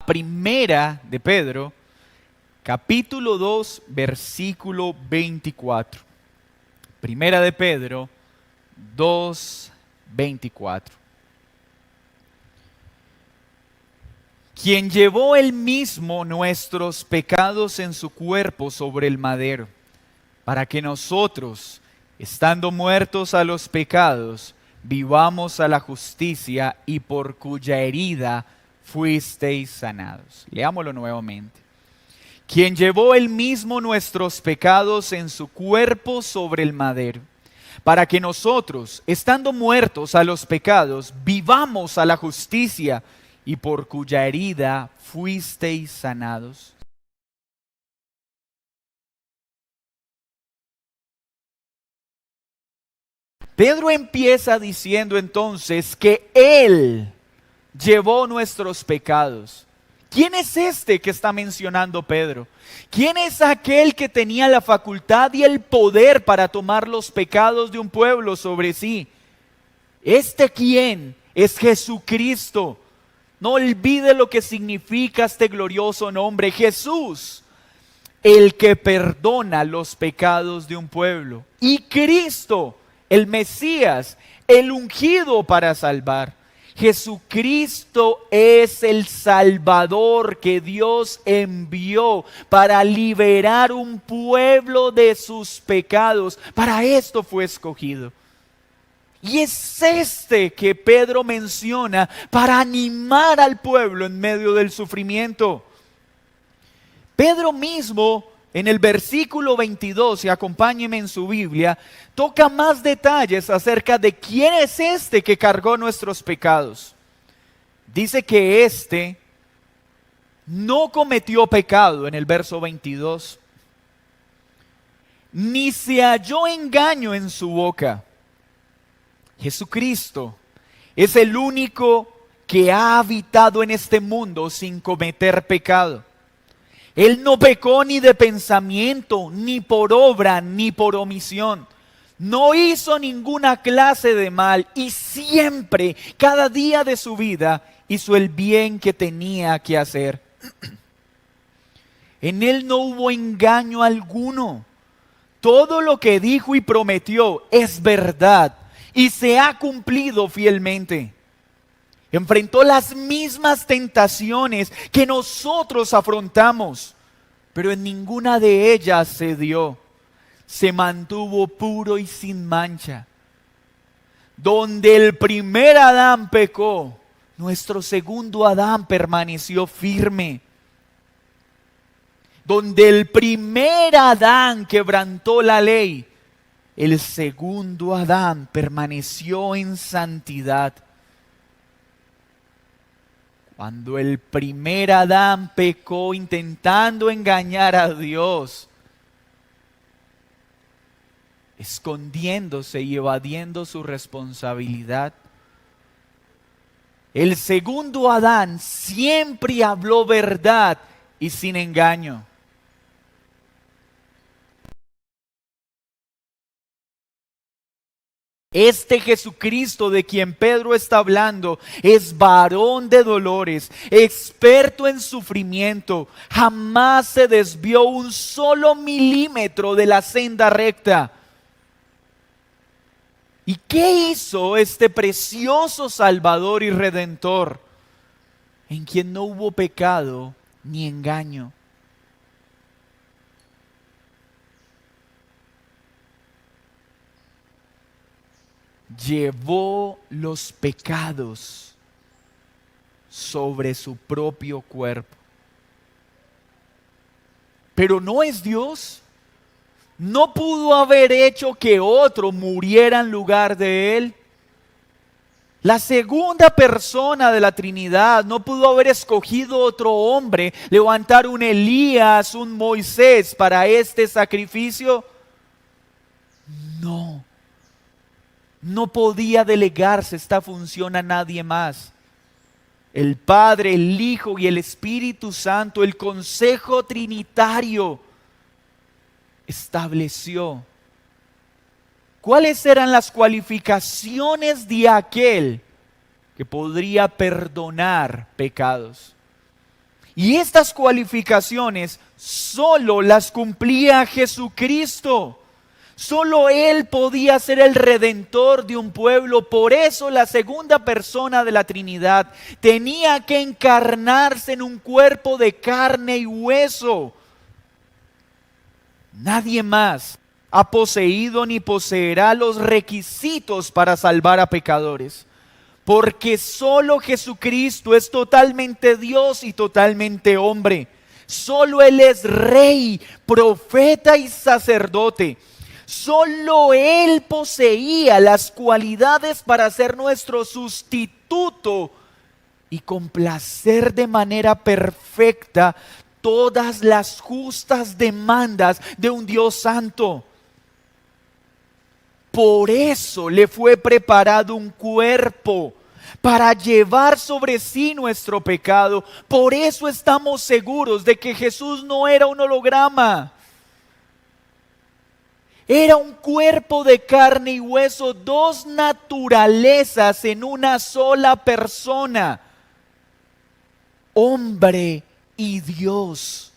Primera de Pedro, capítulo 2, versículo 24. Primera de Pedro 2, 24. Quien llevó él mismo nuestros pecados en su cuerpo sobre el madero, para que nosotros, estando muertos a los pecados, vivamos a la justicia, y por cuya herida fuisteis sanados. Leámoslo nuevamente. Quien llevó él mismo nuestros pecados en su cuerpo sobre el madero, para que nosotros, estando muertos a los pecados, vivamos a la justicia, y por cuya herida fuisteis sanados. Pedro empieza diciendo entonces que Él llevó nuestros pecados. ¿Quién es este que está mencionando Pedro? ¿Quién es aquel que tenía la facultad y el poder para tomar los pecados de un pueblo sobre sí? ¿Este quién? Es Jesucristo. No olvide lo que significa este glorioso nombre, Jesús, el que perdona los pecados de un pueblo. Y Cristo, el Mesías, el ungido para salvar. Jesucristo es el Salvador que Dios envió para liberar un pueblo de sus pecados. Para esto fue escogido. Y es este que Pedro menciona para animar al pueblo en medio del sufrimiento. Pedro mismo, en el versículo 22, y acompáñeme en su Biblia, toca más detalles acerca de quién es este que cargó nuestros pecados. Dice que este no cometió pecado en el verso 22, ni se halló engaño en su boca. Jesucristo es el único que ha habitado en este mundo sin cometer pecado. Él no pecó ni de pensamiento, ni por obra, ni por omisión. No hizo ninguna clase de mal y siempre, cada día de su vida, hizo el bien que tenía que hacer. En Él no hubo engaño alguno. Todo lo que dijo y prometió es verdad y se ha cumplido fielmente. Enfrentó las mismas tentaciones que nosotros afrontamos, pero en ninguna de ellas cedió. Se mantuvo puro y sin mancha. Donde el primer Adán pecó, nuestro segundo Adán permaneció firme. Donde el primer Adán quebrantó la ley, el segundo Adán permaneció en santidad. Cuando el primer Adán pecó intentando engañar a Dios, escondiéndose y evadiendo su responsabilidad, el segundo Adán siempre habló verdad y sin engaño. Este Jesucristo de quien Pedro está hablando es varón de dolores, experto en sufrimiento, jamás se desvió un solo milímetro de la senda recta. ¿Y qué hizo este precioso Salvador y Redentor, en quien no hubo pecado ni engaño? Llevó los pecados sobre su propio cuerpo. Pero no es Dios. No pudo haber hecho que otro muriera en lugar de Él. La segunda persona de la Trinidad no pudo haber escogido otro hombre, levantar un Elías, un Moisés para este sacrificio. No. No podía delegarse esta función a nadie más. El Padre, el Hijo y el Espíritu Santo, el Consejo Trinitario, estableció cuáles eran las cualificaciones de aquel que podría perdonar pecados. Y estas cualificaciones solo las cumplía Jesucristo. Solo Él podía ser el redentor de un pueblo. Por eso la segunda persona de la Trinidad tenía que encarnarse en un cuerpo de carne y hueso. Nadie más ha poseído ni poseerá los requisitos para salvar a pecadores. Porque solo Jesucristo es totalmente Dios y totalmente hombre. Solo Él es rey, profeta y sacerdote. Solo Él poseía las cualidades para ser nuestro sustituto y complacer de manera perfecta todas las justas demandas de un Dios santo. Por eso le fue preparado un cuerpo para llevar sobre sí nuestro pecado. Por eso estamos seguros de que Jesús no era un holograma. Era un cuerpo de carne y hueso, dos naturalezas en una sola persona. Hombre y Dios.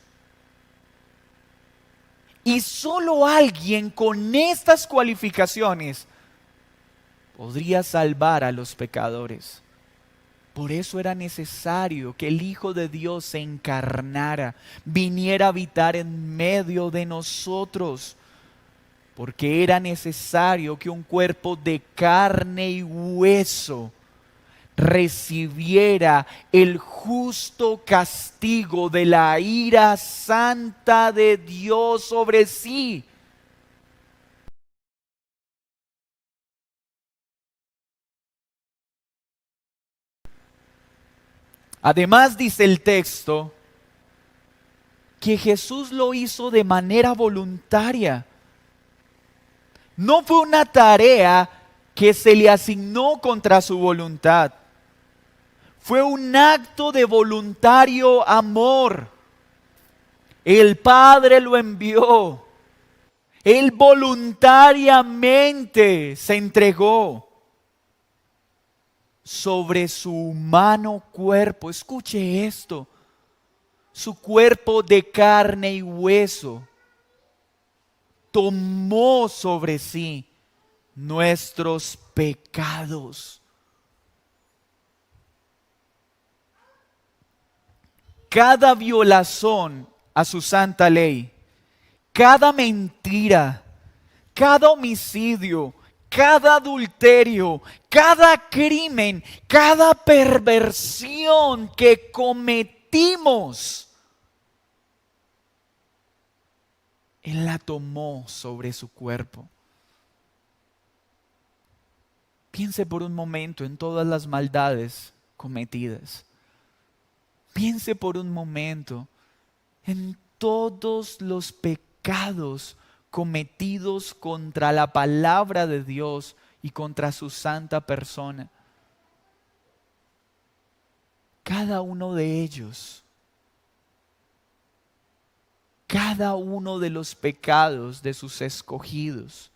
Y solo alguien con estas cualificaciones podría salvar a los pecadores. Por eso era necesario que el Hijo de Dios se encarnara, viniera a habitar en medio de nosotros. Porque era necesario que un cuerpo de carne y hueso recibiera el justo castigo de la ira santa de Dios sobre sí. Además dice el texto que Jesús lo hizo de manera voluntaria. No fue una tarea que se le asignó contra su voluntad. Fue un acto de voluntario amor. El Padre lo envió. Él voluntariamente se entregó sobre su humano cuerpo. Escuche esto. Su cuerpo de carne y hueso tomó sobre sí nuestros pecados. Cada violación a su santa ley, cada mentira, cada homicidio, cada adulterio, cada crimen, cada perversión que cometimos, Él la tomó sobre su cuerpo. Piense por un momento en todas las maldades cometidas. Piense por un momento en todos los pecados cometidos contra la palabra de Dios y contra su santa persona. Cada uno de ellos, cada uno de los pecados de sus escogidos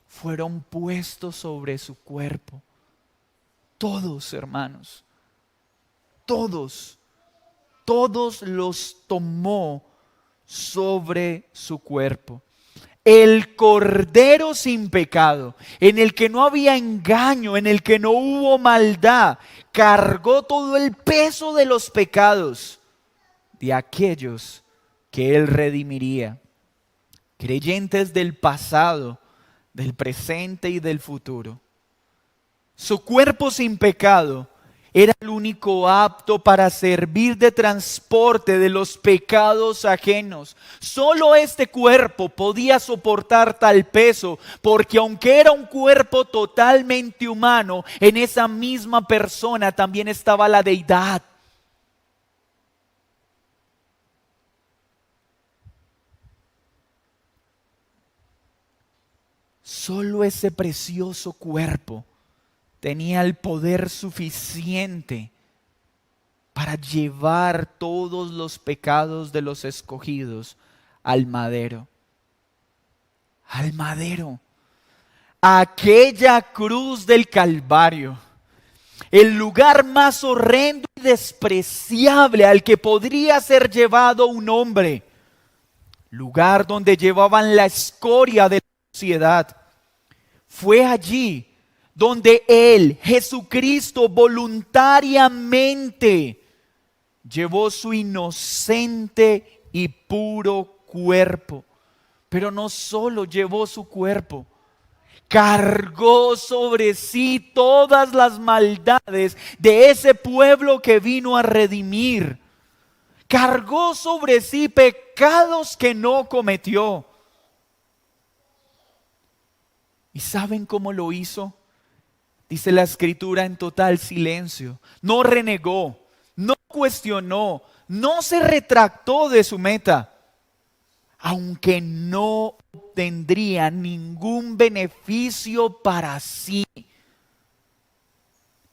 fueron puestos sobre su cuerpo. Todos, hermanos, todos los tomó sobre su cuerpo. El Cordero sin pecado, en el que no había engaño, en el que no hubo maldad, cargó todo el peso de los pecados de aquellos que Él redimiría. Creyentes del pasado, del presente y del futuro. Su cuerpo sin pecado era el único apto para servir de transporte de los pecados ajenos. Solo este cuerpo podía soportar tal peso, porque aunque era un cuerpo totalmente humano, en esa misma persona también estaba la deidad. Solo ese precioso cuerpo tenía el poder suficiente para llevar todos los pecados de los escogidos al madero. Al madero. A aquella cruz del Calvario. el lugar más horrendo y despreciable al que podría ser llevado un hombre, lugar donde llevaban la escoria de la sociedad. Fue allí donde Él, Jesucristo, voluntariamente llevó su inocente y puro cuerpo. Pero no solo llevó su cuerpo, cargó sobre sí todas las maldades de ese pueblo que vino a redimir. Cargó sobre sí pecados que no cometió. ¿Y saben cómo lo hizo? Dice la Escritura, en total silencio. No renegó, no cuestionó, no se retractó de su meta, aunque no obtendría ningún beneficio para sí.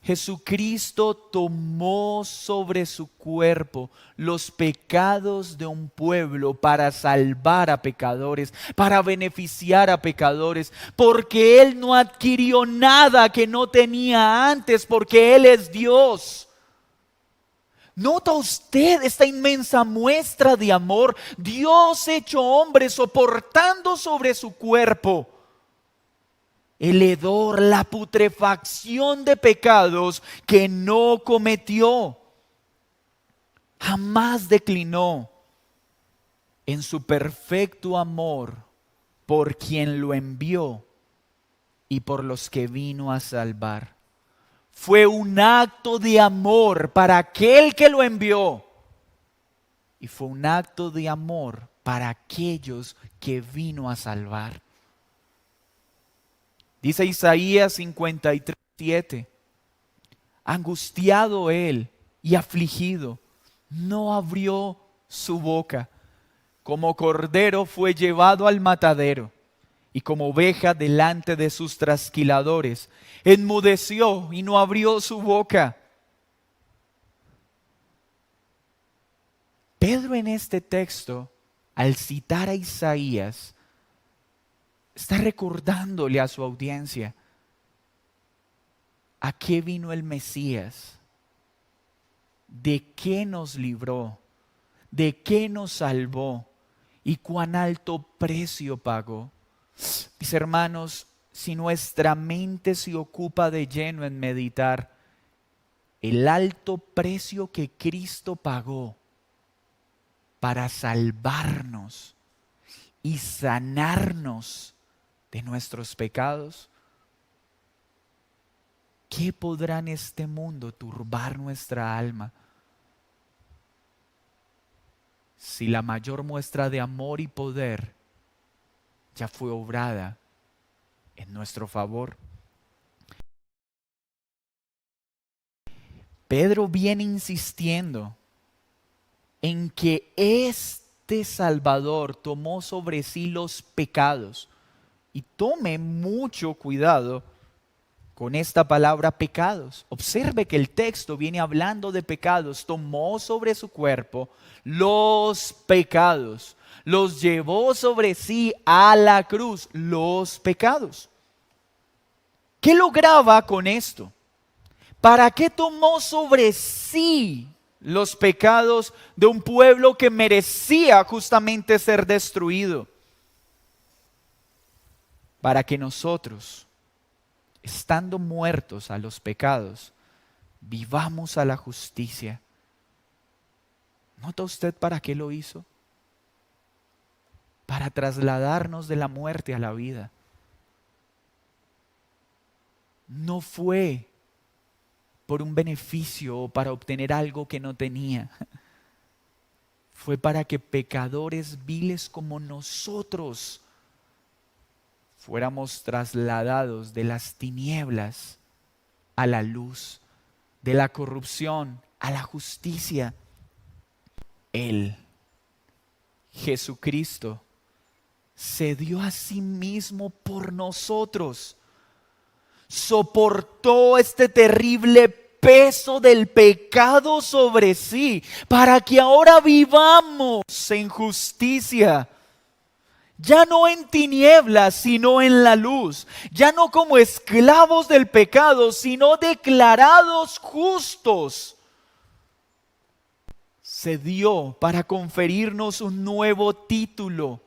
Jesucristo tomó sobre su cuerpo los pecados de un pueblo para salvar a pecadores, para beneficiar a pecadores, porque Él no adquirió nada que no tenía antes, porque Él es Dios. ¿Nota usted esta inmensa muestra de amor? Dios hecho hombre soportando sobre su cuerpo el hedor, la putrefacción de pecados que no cometió. Jamás declinó en su perfecto amor por quien lo envió y por los que vino a salvar. Fue un acto de amor para aquel que lo envió y fue un acto de amor para aquellos que vino a salvar. Dice Isaías 53:7, angustiado él y afligido, no abrió su boca. Como cordero fue llevado al matadero, y como oveja delante de sus trasquiladores, enmudeció y no abrió su boca. Pedro en este texto, al citar a Isaías, está recordándole a su audiencia a qué vino el Mesías, de qué nos libró, de qué nos salvó y cuán alto precio pagó. Mis hermanos, si nuestra mente se ocupa de lleno en meditar el alto precio que Cristo pagó para salvarnos y sanarnos de nuestros pecados, ¿qué podrá en este mundo turbar nuestra alma? Si la mayor muestra de amor y poder ya fue obrada en nuestro favor. Pedro viene insistiendo en que este Salvador tomó sobre sí los pecados. Y tome mucho cuidado con esta palabra pecados. Observe que el texto viene hablando de pecados. Tomó sobre su cuerpo los pecados. Los llevó sobre sí a la cruz, los pecados. ¿Qué lograba con esto? ¿Para qué tomó sobre sí los pecados de un pueblo que merecía justamente ser destruido? Para que nosotros, estando muertos a los pecados, vivamos a la justicia. ¿Nota usted para qué lo hizo? Para trasladarnos de la muerte a la vida. No fue por un beneficio o para obtener algo que no tenía. Fue para que pecadores viles como nosotros fuéramos trasladados de las tinieblas a la luz, de la corrupción a la justicia. Él, Jesucristo, se dio a sí mismo por nosotros. Soportó este terrible peso del pecado sobre sí, para que ahora vivamos en justicia. ya no en tinieblas, sino en la luz, ya no como esclavos del pecado, sino declarados justos. Se dio para conferirnos un nuevo título,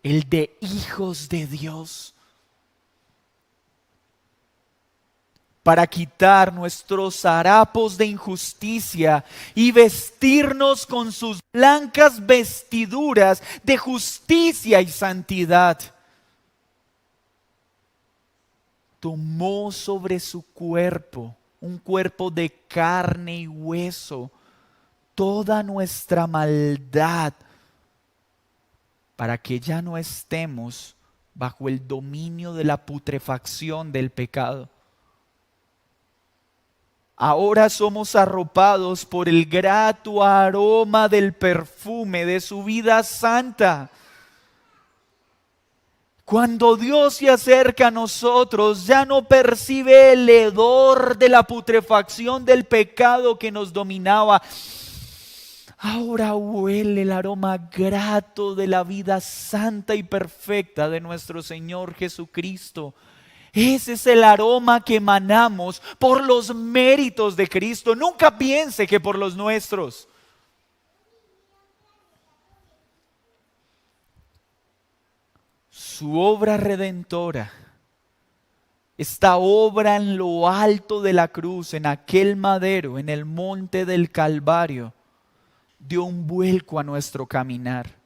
el de hijos de Dios, para quitar nuestros harapos de injusticia y vestirnos con sus blancas vestiduras de justicia y santidad. Tomó sobre su cuerpo, un cuerpo de carne y hueso, toda nuestra maldad, para que ya no estemos bajo el dominio de la putrefacción del pecado. Ahora somos arropados por el grato aroma del perfume de su vida santa. Cuando Dios se acerca a nosotros, ya no percibe el hedor de la putrefacción del pecado que nos dominaba. Ahora huele el aroma grato de la vida santa y perfecta de nuestro Señor Jesucristo. Ese es el aroma que emanamos por los méritos de Cristo. Nunca piense que por los nuestros. Su obra redentora, esta obra en lo alto de la cruz, en aquel madero, en el monte del Calvario, dio un vuelco a nuestro caminar.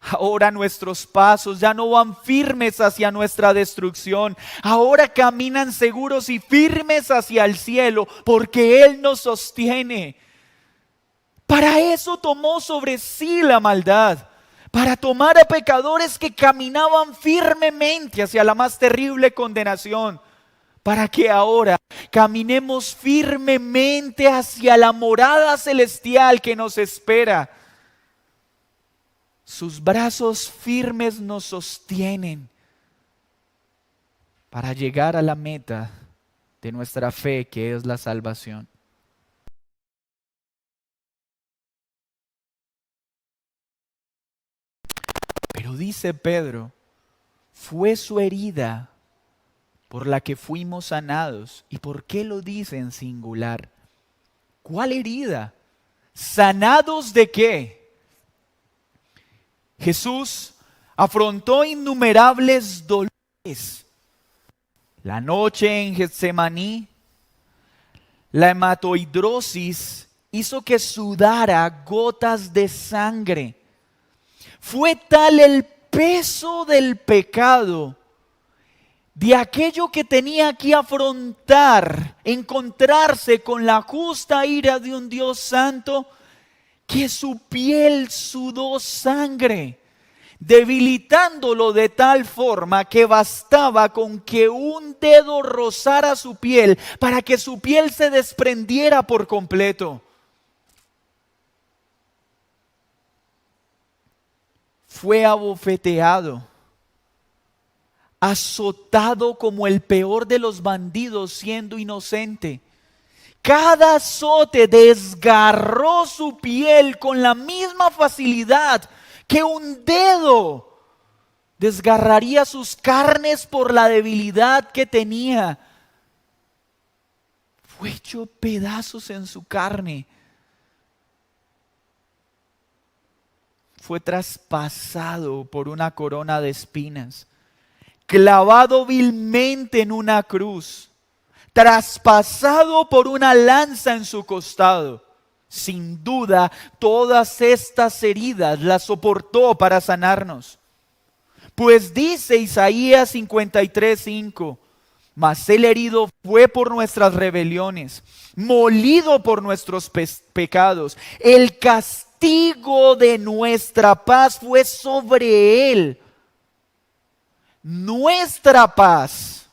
Ahora nuestros pasos ya no van firmes hacia nuestra destrucción. Ahora caminan seguros y firmes hacia el cielo, porque Él nos sostiene. Para eso tomó sobre sí la maldad, para tomar a pecadores que caminaban firmemente hacia la más terrible condenación, para que ahora caminemos firmemente hacia la morada celestial que nos espera. Sus brazos firmes nos sostienen para llegar a la meta de nuestra fe, que es la salvación. Pero dice Pedro, fue su herida por la que fuimos sanados. ¿Y por qué lo dice en singular? ¿Cuál herida? ¿Sanados de qué? Jesús afrontó innumerables dolores. La noche en Getsemaní, la hematoidrosis hizo que sudara gotas de sangre. Fue tal el peso del pecado, de aquello que tenía que afrontar, encontrarse con la justa ira de un Dios santo, que su piel sudó sangre, debilitándolo de tal forma que bastaba con que un dedo rozara su piel para que su piel se desprendiera por completo. Fue abofeteado, azotado como el peor de los bandidos siendo inocente. Cada azote desgarró su piel con la misma facilidad que un dedo desgarraría sus carnes por la debilidad que tenía. Fue hecho pedazos en su carne. Fue traspasado por una corona de espinas, clavado vilmente en una cruz, traspasado por una lanza en su costado. Sin duda, todas estas heridas las soportó para sanarnos. Pues dice Isaías 53:5, mas el herido fue por nuestras rebeliones, molido por nuestros pecados. El castigo de nuestra paz fue sobre él. Nuestra paz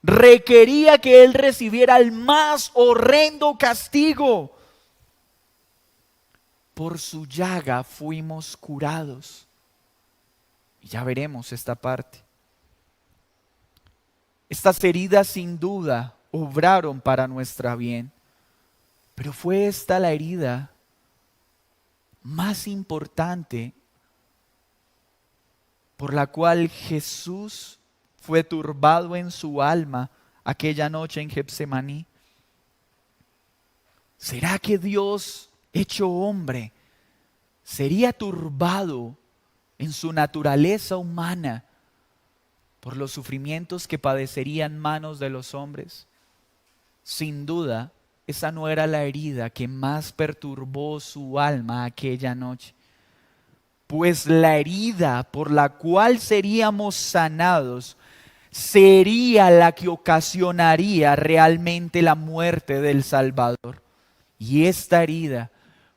requería que él recibiera el más horrendo castigo. Por su llaga fuimos curados. Y ya veremos esta parte. Estas heridas sin duda obraron para nuestra bien, pero fue esta la herida más importante por la cual Jesús fue turbado en su alma aquella noche en Getsemaní? ¿Será que Dios, hecho hombre, sería turbado en su naturaleza humana por los sufrimientos que padecería en manos de los hombres? Sin duda, esa no era la herida que más perturbó su alma aquella noche. Pues la herida por la cual seríamos sanados sería la que ocasionaría realmente la muerte del Salvador. Y esta herida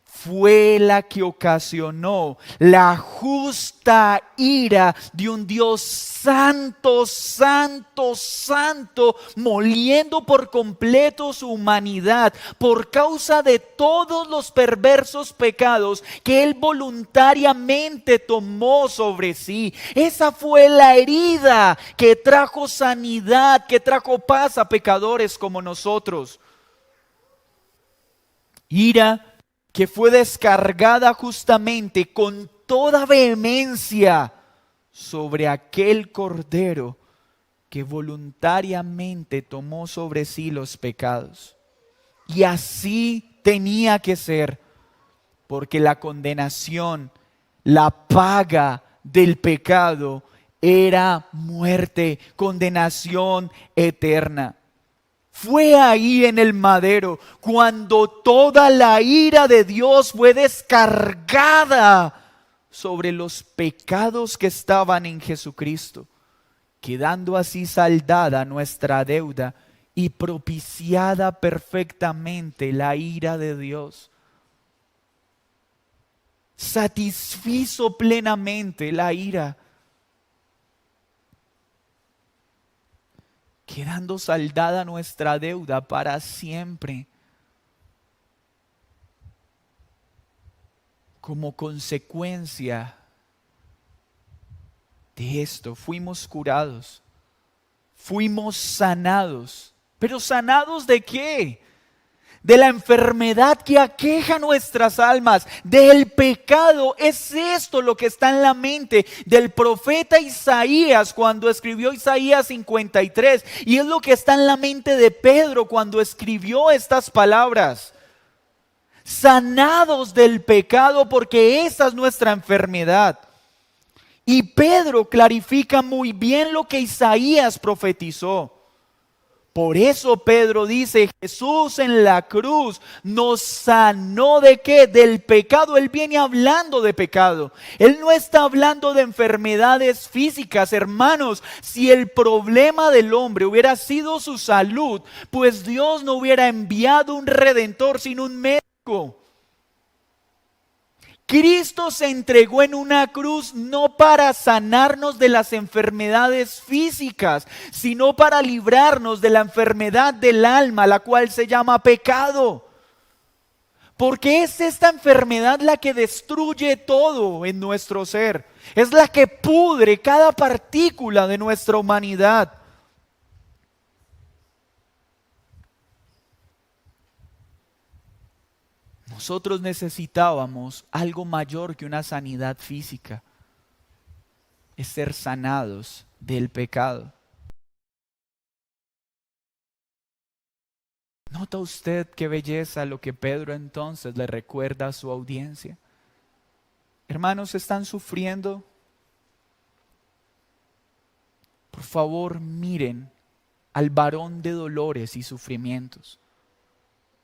fue la que ocasionó la justa ira de un Dios santo, santo, santo, moliendo por completo su humanidad por causa de todos los perversos pecados que Él voluntariamente tomó sobre sí. Esa fue la herida que trajo sanidad, que trajo paz a pecadores como nosotros. Ira que fue descargada justamente con toda vehemencia sobre aquel Cordero que voluntariamente tomó sobre sí los pecados. Y así tenía que ser, porque la condenación, la paga del pecado era muerte, condenación eterna. Fue ahí en el madero cuando toda la ira de Dios fue descargada sobre los pecados que estaban en Jesucristo, quedando así saldada nuestra deuda y propiciada perfectamente la ira de Dios. Satisfizo plenamente la ira, quedando saldada nuestra deuda para siempre. Como consecuencia de esto, fuimos curados, fuimos sanados. ¿Pero sanados de qué? De la enfermedad que aqueja nuestras almas, del pecado. Es esto lo que está en la mente del profeta Isaías cuando escribió Isaías 53, y es lo que está en la mente de Pedro cuando escribió estas palabras. Sanados del pecado, porque esa es nuestra enfermedad. Y Pedro clarifica muy bien lo que Isaías profetizó. Por eso Pedro dice, Jesús en la cruz nos sanó ¿de qué? Del pecado. Él viene hablando de pecado. Él no está hablando de enfermedades físicas, hermanos. Si el problema del hombre hubiera sido su salud, pues Dios no hubiera enviado un redentor sino un médico. Cristo se entregó en una cruz no para sanarnos de las enfermedades físicas, sino para librarnos de la enfermedad del alma, la cual se llama pecado. Porque es esta enfermedad la que destruye todo en nuestro ser. Es la que pudre cada partícula de nuestra humanidad. Nosotros necesitábamos algo mayor que una sanidad física. Es ser sanados del pecado. ¿Nota usted qué belleza lo que Pedro entonces le recuerda a su audiencia? Hermanos, ¿están sufriendo? Por favor, miren al varón de dolores y sufrimientos.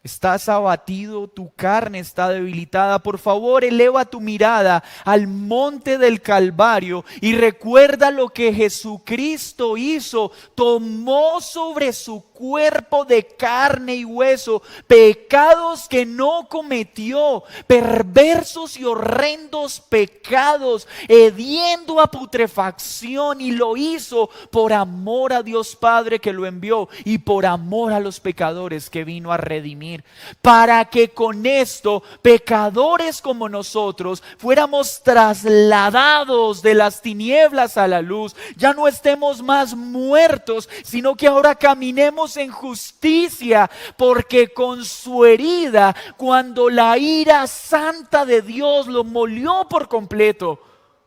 Estás abatido, tu carne está debilitada. Por favor, eleva tu mirada al monte del Calvario y recuerda lo que Jesucristo hizo. Tomó sobre su cuerpo de carne y hueso pecados que no cometió, perversos y horrendos pecados, hediendo a putrefacción, y lo hizo por amor a Dios Padre que lo envió y por amor a los pecadores que vino a redimir, para que con esto pecadores como nosotros fuéramos trasladados de las tinieblas a la luz. Ya no estemos más muertos, sino que ahora caminemos en justicia, porque con su herida, cuando la ira santa de Dios lo molió por completo,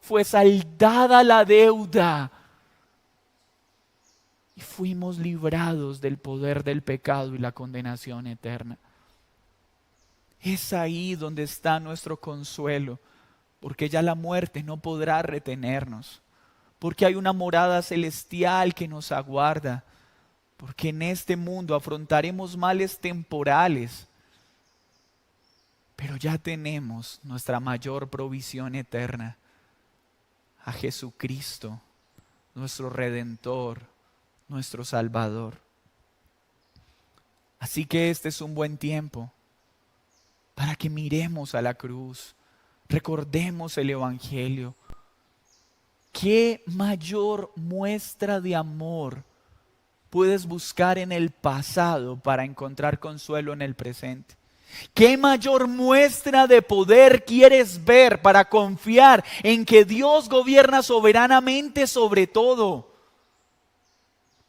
fue saldada la deuda y fuimos librados del poder del pecado y la condenación eterna. Es ahí donde está nuestro consuelo, porque ya la muerte no podrá retenernos, porque hay una morada celestial que nos aguarda, porque en este mundo afrontaremos males temporales, pero ya tenemos nuestra mayor provisión eterna, a Jesucristo, nuestro Redentor, nuestro Salvador. Así que este es un buen tiempo para que miremos a la cruz, recordemos el Evangelio. ¿Qué mayor muestra de amor puedes buscar en el pasado para encontrar consuelo en el presente? ¿Qué mayor muestra de poder quieres ver para confiar en que Dios gobierna soberanamente sobre todo?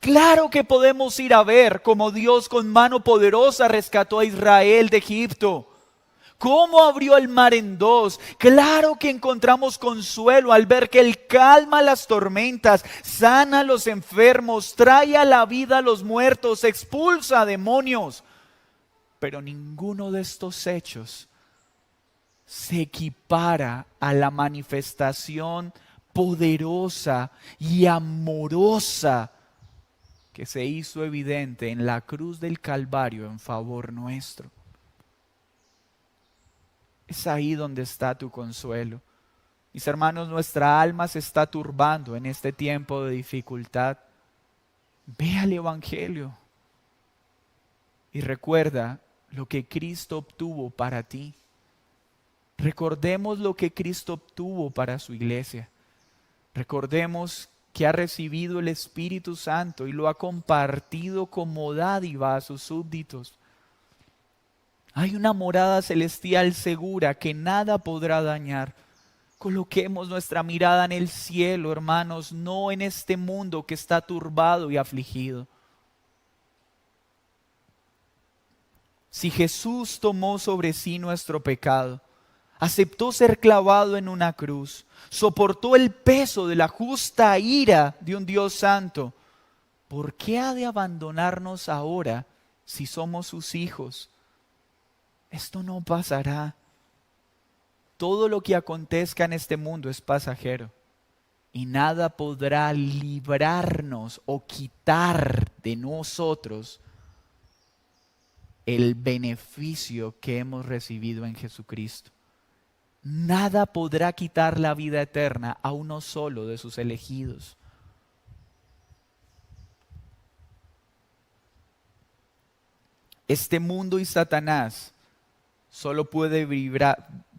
Claro que podemos ir a ver cómo Dios con mano poderosa rescató a Israel de Egipto. ¿Cómo abrió el mar en dos? Claro que encontramos consuelo al ver que Él calma las tormentas, sana a los enfermos, trae a la vida a los muertos, expulsa a demonios. Pero ninguno de estos hechos se equipara a la manifestación poderosa y amorosa que se hizo evidente en la cruz del Calvario en favor nuestro. Es ahí donde está tu consuelo. Mis hermanos, nuestra alma se está turbando en este tiempo de dificultad. Ve al Evangelio y recuerda lo que Cristo obtuvo para ti. Recordemos lo que Cristo obtuvo para su iglesia. Recordemos que ha recibido el Espíritu Santo y lo ha compartido como dádiva a sus súbditos. Hay una morada celestial segura que nada podrá dañar. Coloquemos nuestra mirada en el cielo, hermanos, no en este mundo que está turbado y afligido. Si Jesús tomó sobre sí nuestro pecado, aceptó ser clavado en una cruz, soportó el peso de la justa ira de un Dios santo, ¿por qué ha de abandonarnos ahora si somos sus hijos? Esto no pasará. Todo lo que acontezca en este mundo es pasajero y nada podrá librarnos o quitar de nosotros el beneficio que hemos recibido en Jesucristo. Nada podrá quitar la vida eterna a uno solo de sus elegidos. Este mundo y Satanás solo puede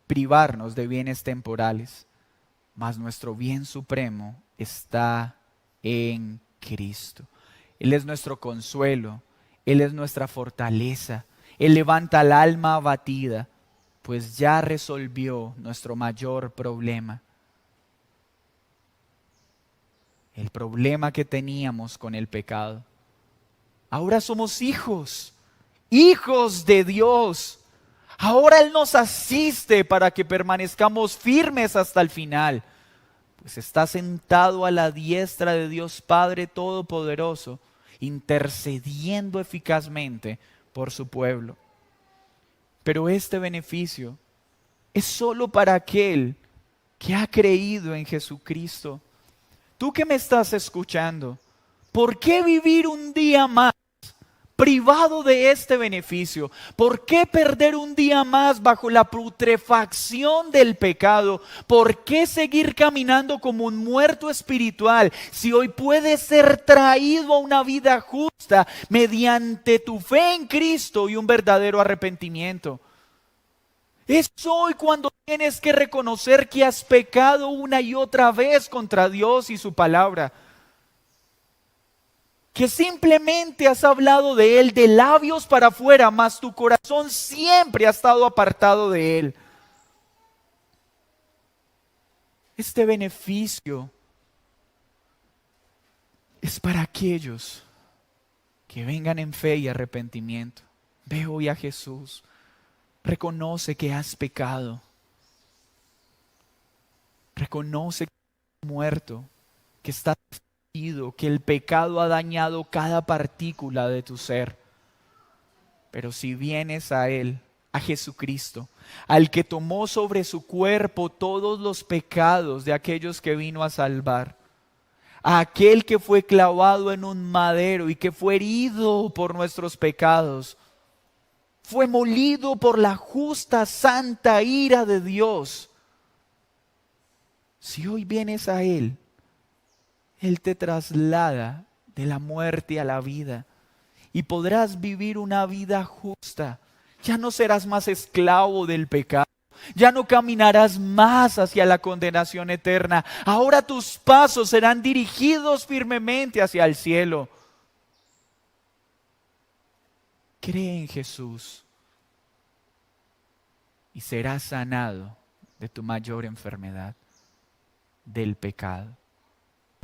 privarnos de bienes temporales, mas nuestro bien supremo está en Cristo. Él es nuestro consuelo, Él es nuestra fortaleza, Él levanta al alma abatida, pues ya resolvió nuestro mayor problema. El problema que teníamos con el pecado. Ahora somos hijos, hijos de Dios. Ahora Él nos asiste para que permanezcamos firmes hasta el final, pues está sentado a la diestra de Dios Padre Todopoderoso, intercediendo eficazmente por su pueblo. Pero este beneficio es solo para aquel que ha creído en Jesucristo. Tú que me estás escuchando, ¿por qué vivir un día más privado de este beneficio? ¿Por qué perder un día más bajo la putrefacción del pecado? ¿Por qué seguir caminando como un muerto espiritual si hoy puedes ser traído a una vida justa mediante tu fe en Cristo y un verdadero arrepentimiento? Es hoy cuando tienes que reconocer que has pecado una y otra vez contra Dios y su palabra. Que simplemente has hablado de Él de labios para afuera, mas tu corazón siempre ha estado apartado de Él. Este beneficio es para aquellos que vengan en fe y arrepentimiento. Ve hoy a Jesús. Reconoce que has pecado. Reconoce que estás muerto, que estás destruido, que el pecado ha dañado cada partícula de tu ser. Pero si vienes a Él, a Jesucristo, al que tomó sobre su cuerpo todos los pecados de aquellos que vino a salvar, a aquel que fue clavado en un madero y que fue herido por nuestros pecados, fue molido por la justa, santa ira de Dios. Si hoy vienes a Él, Él te traslada de la muerte a la vida y podrás vivir una vida justa. Ya no serás más esclavo del pecado. Ya no caminarás más hacia la condenación eterna. Ahora tus pasos serán dirigidos firmemente hacia el cielo. Cree en Jesús y serás sanado de tu mayor enfermedad, del pecado.